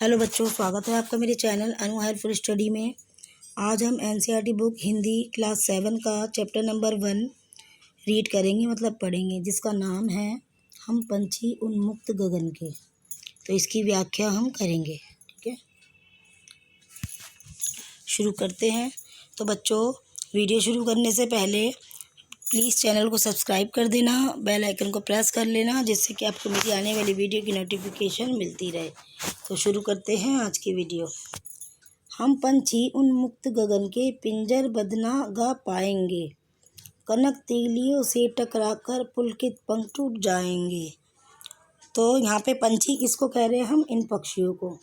Hello बच्चों, स्वागत है आपका मेरे चैनल अनु हेल्पफुल स्टडी में। आज हम एनसीईआरटी बुक हिंदी क्लास 7 का चैप्टर नंबर 1 रीड करेंगे, मतलब पढ़ेंगे, जिसका नाम है हम पंछी उन्मुक्त गगन के। तो इसकी व्याख्या हम करेंगे। ठीक है, शुरू करते हैं। तो बच्चों, वीडियो शुरू करने से पहले प्लीज़ चैनल को सब्सक्राइब कर देना, बेल आइकन को प्रेस कर लेना, जिससे कि आपको मेरी आने वाली वीडियो की नोटिफिकेशन मिलती रहे। तो शुरू करते हैं आज की वीडियो। हम पंछी उन्मुक्त गगन के पिंजर बदना गा पाएंगे, कनक तीलियों से टकराकर पुलकित पंख टूट जाएंगे। तो यहाँ पे पंछी किसको कह रहे हैं हम? इन पक्षियों को।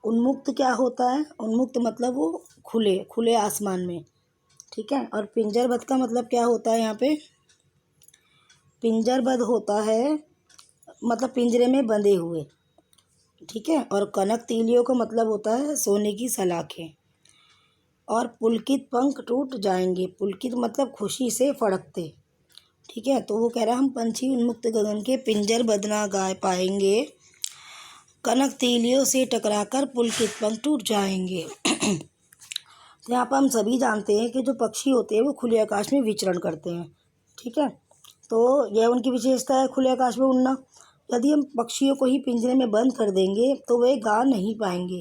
उन्मुक्त क्या होता है? उन्मुक्त मतलब वो खुले खुले आसमान में। ठीक है, और पिंजरबद्ध का मतलब क्या होता है? यहाँ पे पिंजरबद्ध होता है मतलब पिंजरे में बंधे हुए। ठीक है, और कनक तीलियों का मतलब होता है सोने की सलाखें। और पुलकित पंख टूट जाएंगे, पुलकित मतलब खुशी से फड़कते। ठीक है, तो वो कह रहा है हम पंछी उन्मुक्त गगन के पिंजर बदना गा पाएंगे, कनक तीलियों से टकराकर पुलकित पंख टूट जाएंगे। तो यहाँ पर हम सभी जानते हैं कि जो पक्षी होते हैं वो खुले आकाश में विचरण करते हैं। ठीक है, तो यह उनकी विशेषता है, खुले आकाश में उड़ना। यदि हम पक्षियों को ही पिंजरे में बंद कर देंगे तो वे गा नहीं पाएंगे,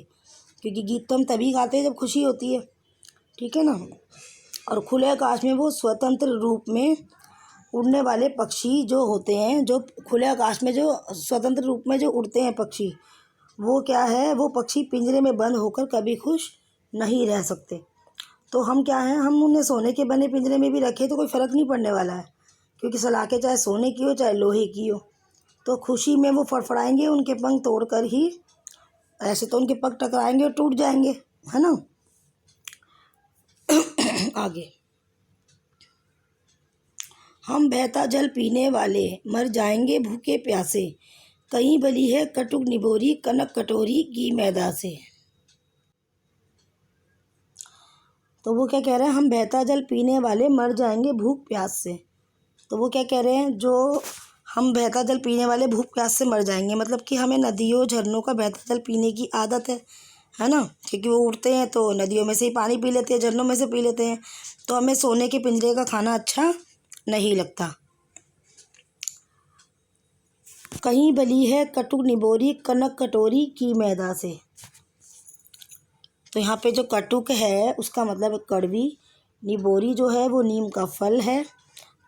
क्योंकि गीत तो हम तभी गाते हैं जब खुशी होती है। ठीक है ना, और खुले आकाश में वो स्वतंत्र रूप में उड़ने वाले पक्षी जो होते हैं, जो खुले आकाश में जो स्वतंत्र रूप में जो उड़ते हैं पक्षी, वो क्या है? वो पक्षी पिंजरे में बंद होकर कभी खुश नहीं रह सकते। तो हम क्या हैं? हम उन्हें सोने के बने पिंजरे में भी रखें तो कोई फ़र्क नहीं पड़ने वाला है, क्योंकि सलाखें चाहे सोने की हो चाहे लोहे की हो, तो खुशी में वो फड़फड़ाएंगे उनके पंख तोड़कर ही। ऐसे तो उनके पंख टकराएंगे और टूट जाएंगे, है ना। आगे, हम बहता जल पीने वाले मर जाएंगे भूखे प्यासे, कहीं बली है कटुक निबोरी कनक कटोरी की मैदा से। तो वो क्या कह रहे हैं? हम बहता जल पीने वाले मर जाएंगे भूख प्यास से। तो वो क्या कह रहे हैं? जो हम बहता जल पीने वाले भूख प्यास से मर जाएंगे, मतलब कि हमें नदियों झरनों का बहता जल पीने की आदत है ना, क्योंकि वो उड़ते हैं तो नदियों में से ही पानी पी लेते हैं, झरनों में से पी लेते हैं। तो हमें सोने के पिंजरे का खाना अच्छा नहीं लगता। कहीं बली है कटुक निबोरी कनक कटोरी की मैदा से। तो यहाँ पे जो कटुक है उसका मतलब कड़वी, निबोरी जो है वो नीम का फल है,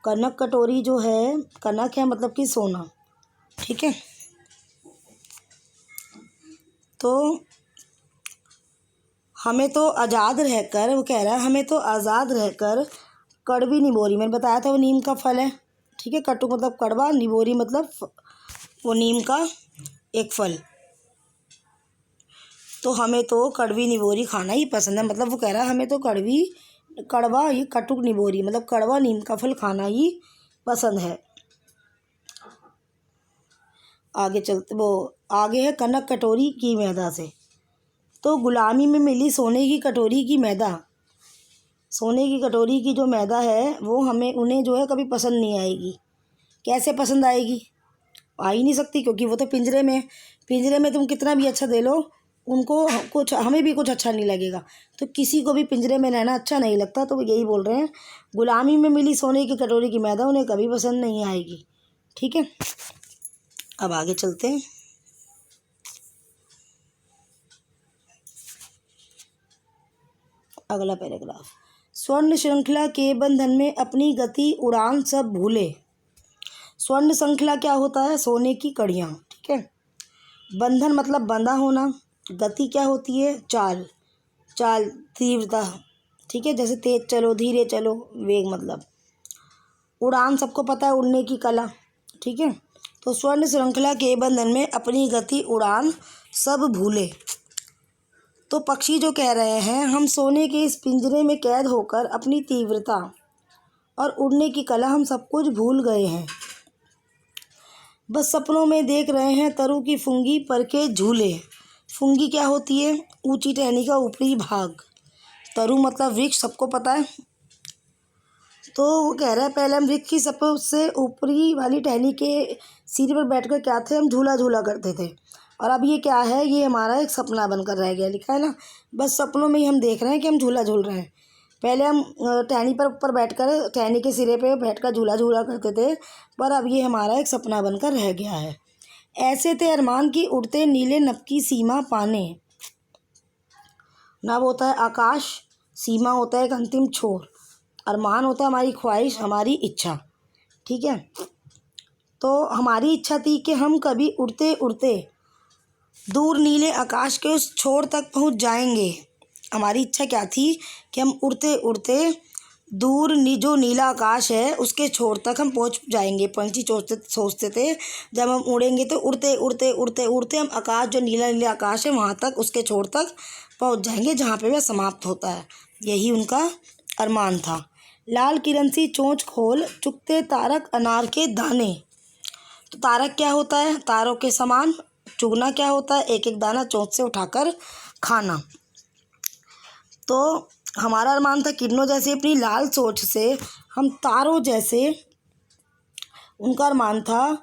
कनक कटोरी जो है, कनक है मतलब कि सोना। ठीक है, तो हमें तो आज़ाद रहकर, वो कह रहा है हमें तो आज़ाद रहकर कड़वी निबोरी, मैंने बताया था वो नीम का फल है। ठीक है, कटुक मतलब कड़वा, निबोरी मतलब वो नीम का एक फल। तो हमें तो कड़वी निबोरी खाना ही पसंद है, मतलब वो कह रहा है हमें तो कड़वा ये कटुक निबोरी मतलब कड़वा नीम का फल खाना ही पसंद है। आगे चलते, वो आगे है कनक कटोरी की मैदा से। तो गुलामी में मिली सोने की कटोरी की मैदा, सोने की कटोरी की जो मैदा है वो हमें उन्हें जो है कभी पसंद नहीं आएगी। कैसे पसंद आएगी? आ ही नहीं सकती, क्योंकि वो तो पिंजरे में। पिंजरे में तुम कितना भी अच्छा दे लो उनको, कुछ हमें भी कुछ अच्छा नहीं लगेगा। तो किसी को भी पिंजरे में रहना अच्छा नहीं लगता। तो वो यही बोल रहे हैं, गुलामी में मिली सोने की कटोरी की मैदा उन्हें कभी पसंद नहीं आएगी। ठीक है, अब आगे चलते हैं। अगला पैराग्राफ, स्वर्ण श्रृंखला के बंधन में अपनी गति उड़ान सब भूले। स्वर्ण श्रृंखला क्या होता है? सोने की कड़ियाँ। ठीक है, बंधन मतलब बंधा होना, गति क्या होती है? चाल, चाल तीव्रता। ठीक है, जैसे तेज चलो धीरे चलो, वेग मतलब। उड़ान सबको पता है, उड़ने की कला। ठीक है, तो स्वर्ण श्रृंखला के बंधन में अपनी गति उड़ान सब भूले। तो पक्षी जो कह रहे हैं हम सोने के इस पिंजरे में कैद होकर अपनी तीव्रता और उड़ने की कला हम सब कुछ भूल गए हैं। बस सपनों में देख रहे हैं तरु की फुंगी पर के झूले। फुंगी क्या होती है? ऊंची टहनी का ऊपरी भाग। तरु मतलब वृक्ष, सबको पता है। तो वो कह रहा है पहले हम वृक्ष की सबसे ऊपरी वाली टहनी के सिरे पर बैठकर क्या थे? हम झूला झूला करते थे। और अब ये क्या है, ये हमारा एक सपना बनकर रह गया, लिखा है ना। बस सपनों में ही हम देख रहे हैं कि हम झूला झूल रहे हैं। पहले हम टहनी पर ऊपर बैठकर, टहनी के सिरे पे बैठकर झूला झूला करते थे, पर अब ये हमारा एक सपना बनकर रह गया है। ऐसे थे अरमान की उड़ते नीले नभ की सीमा पाने। नभ होता है आकाश, सीमा होता है एक अंतिम छोर, अरमान होता है हमारी ख्वाहिश, हमारी इच्छा। ठीक है, तो हमारी इच्छा थी कि हम कभी उड़ते उड़ते दूर नीले आकाश के उस छोर तक पहुंच जाएंगे। हमारी इच्छा क्या थी कि हम उड़ते उड़ते दूर जो नीला आकाश है उसके छोर तक हम पहुंच जाएंगे। पंछी सोचते थे जब हम उड़ेंगे तो उड़ते उड़ते उड़ते उड़ते हम आकाश, जो नीला नीला आकाश है वहाँ तक, उसके छोर तक पहुंच जाएंगे जहाँ पे वह समाप्त होता है। यही उनका अरमान था। लाल किरण सी चोंच खोल चुगते तारक अनार के दाने। तो तारक क्या होता है, तारों के समान। चुगना क्या होता है, एक एक दाना चोंच से उठाकर खाना। तो हमारा अरमान था किरणों जैसे अपनी लाल सोच से हम तारों जैसे, उनका अरमान था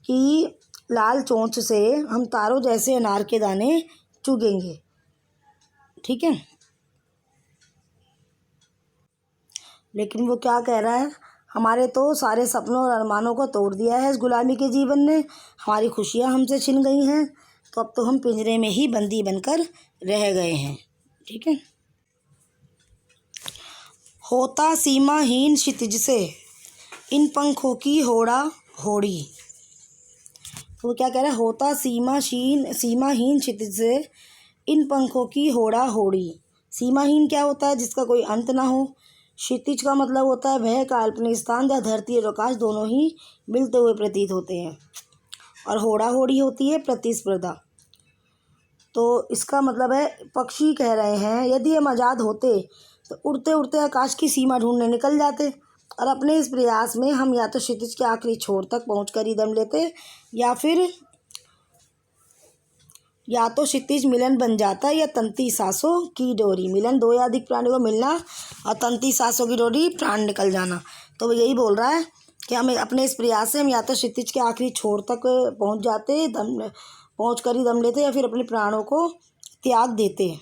कि लाल चोंच से हम तारों जैसे अनार के दाने चुगेंगे। ठीक है, लेकिन वो क्या कह रहा है, हमारे तो सारे सपनों और अरमानों को तोड़ दिया है इस गुलामी के जीवन ने, हमारी खुशियाँ हमसे छिन गई हैं, तो अब तो हम पिंजरे में ही बंदी बनकर रह गए हैं। ठीक है, होता सीमाहीन क्षितिज से इन पंखों की होड़ा होड़ी। तो क्या कह रहा है, होता सीमाहीन क्षितिज से इन पंखों की होड़ा होड़ी। सीमाहीन क्या होता है, जिसका कोई अंत ना हो। क्षितिज का मतलब होता है वह काल्पनिक स्थान जहाँ धरती और आकाश दोनों ही मिलते हुए प्रतीत होते हैं। और होड़ा होड़ी होती है प्रतिस्पर्धा। तो इसका मतलब है, पक्षी कह रहे हैं यदि हम आज़ाद होते तो उड़ते उड़ते आकाश की सीमा ढूंढने निकल जाते, और अपने इस प्रयास में हम या तो क्षितिज के आखिरी छोर तक पहुंचकर ही दम लेते, या तो क्षितिज मिलन बन जाता, या तंती सांसों की डोरी। मिलन दो या अधिक प्राणियों को मिलना, और तंती सांसों की डोरी प्राण निकल जाना। तो वो यही बोल रहा है कि हमें अपने इस प्रयास से हम या तो क्षितिज के आखिरी छोर तक पहुंच जाते, पहुँच कर ही दम लेते, या फिर अपने प्राणों को त्याग देते।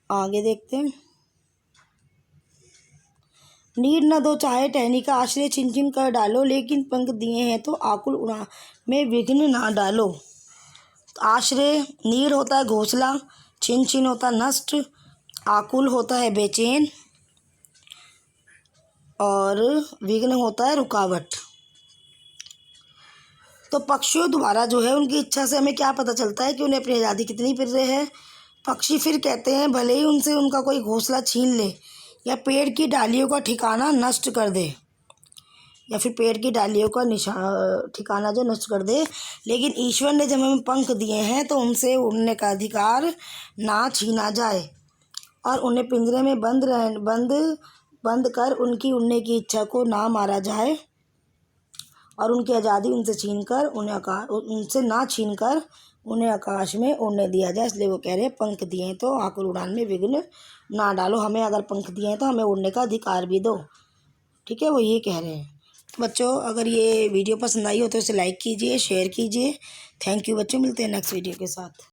आगे देखते हैं। नीड न दो चाहे टहनी का आश्रय, छिन छिन कर डालो, लेकिन पंख दिए हैं तो आकुल उड़ा में विघ्न ना डालो। आश्रय, नीड होता है घोंसला, छिन छिन होता है नष्ट, आकुल होता है बेचैन, और विघ्न होता है रुकावट। तो पक्षियों द्वारा जो है उनकी इच्छा से हमें क्या पता चलता है कि उन्हें अपनी आज़ादी कितनी प्रिय है। पक्षी फिर कहते हैं भले ही उनसे उनका कोई घोंसला छीन ले, या पेड़ की डालियों का ठिकाना नष्ट कर दे, या फिर पेड़ की डालियों का ठिकाना जो नष्ट कर दे, लेकिन ईश्वर ने जब हमें पंख दिए हैं तो उनसे उड़ने का अधिकार ना छीना जाए, और उन्हें पिंजरे में बंद कर उनकी उड़ने की इच्छा को ना मारा जाए, और उनकी आज़ादी उनसे ना छीन कर उन्हें आकाश में उड़ने दिया जाए। इसलिए वो कह रहे हैं पंख दिए हैं तो आकुल उड़ान में विघ्न ना डालो, हमें अगर पंख दिए हैं तो हमें उड़ने का अधिकार भी दो। ठीक है, वो ये कह रहे हैं। बच्चों, अगर ये वीडियो पसंद आई हो तो इसे लाइक कीजिए, शेयर कीजिए। थैंक यू बच्चों, मिलते हैं नेक्स्ट वीडियो के साथ।